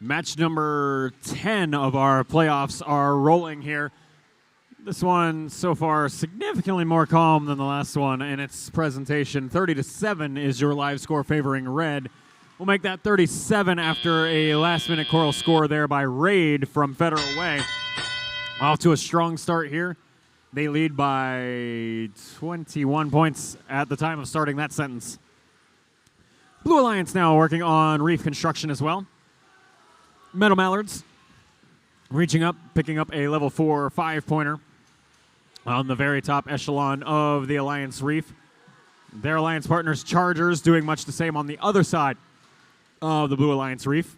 Match number 10 of our playoffs are rolling here. This one so far significantly more calm than the last one in its presentation. 30-7 is your live score favoring red. We'll make that 37 after a last-minute Coral score there by Raid from Federal Way. Off to a strong start here. They lead by 21 points at the time of starting that sentence. Blue Alliance now working on reef construction as well. Metal Mallards reaching up, picking up a level 4 5-pointer on the very top echelon of the Alliance Reef. Their Alliance partners, Chargers, doing much the same on the other side of the Blue Alliance Reef.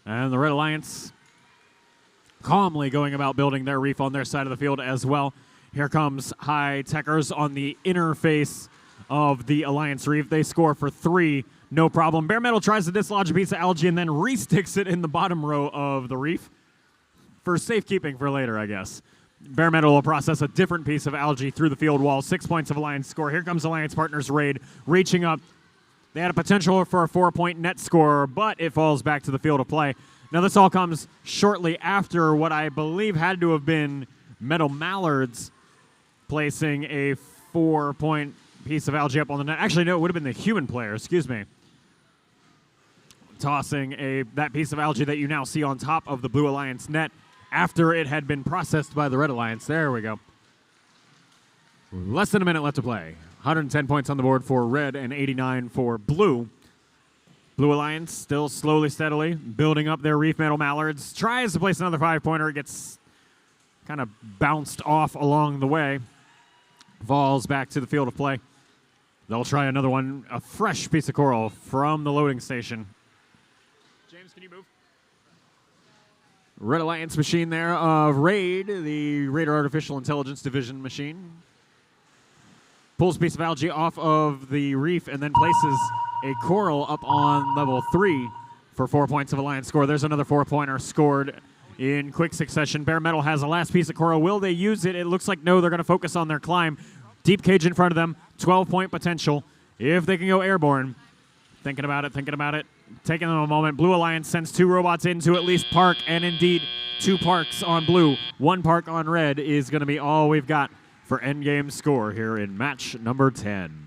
And the Red Alliance calmly going about building their reef on their side of the field as well. Here comes High Techers on the inner face of the Alliance Reef. They score for 3. No problem. Bare Metal tries to dislodge a piece of algae and then re-sticks it in the bottom row of the reef for safekeeping for later, I guess. Bare Metal will process a different piece of algae through the field wall. 6 points of Alliance score. Here comes Alliance Partners Raid reaching up. They had a potential for a 4-point net score, but it falls back to the field of play. Now this all comes shortly after what I believe had to have been Metal Mallards placing a 4-point piece of algae up on the net. Actually, no, it would have been the human player, excuse me. Tossing that piece of algae that you now see on top of the Blue Alliance net after it had been processed by the Red Alliance. There we go. Less than a minute left to play. 110 points on the board for Red and 89 for Blue. Blue Alliance still slowly, steadily building up their Reef Metal Mallards. Tries to place another 5-pointer. It gets kind of bounced off along the way. Falls back to the field of play. They'll try another one. A fresh piece of coral from the loading station. James, can you move? Red Alliance machine there of Raid, the Raider Artificial Intelligence Division machine. Pulls a piece of algae off of the reef and then places a coral up on level 3 for 4 points of Alliance score. There's another 4-pointer scored in quick succession. Bare Metal has a last piece of coral. Will they use it? It looks like no. They're going to focus on their climb. Deep cage in front of them. 12-point potential if they can go airborne. Thinking about it, thinking about it. Taking them a moment. Blue Alliance sends 2 robots in to at least park, and indeed 2 parks on blue. 1 park on red is going to be all we've got for endgame score here in match number 10.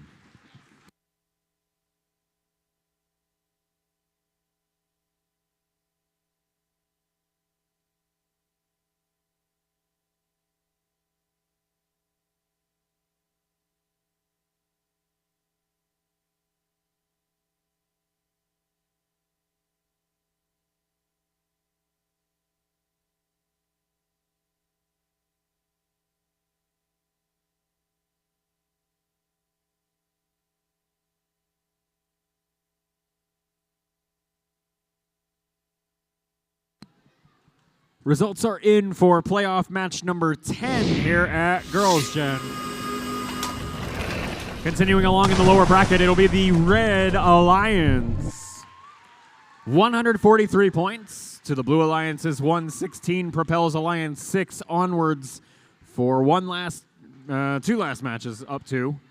Results are in for playoff match number 10 here at Girls Gen. Continuing along in the lower bracket, it'll be the Red Alliance. 143 points to the Blue Alliance's 116 propels Alliance 6 onwards for 2 last matches up to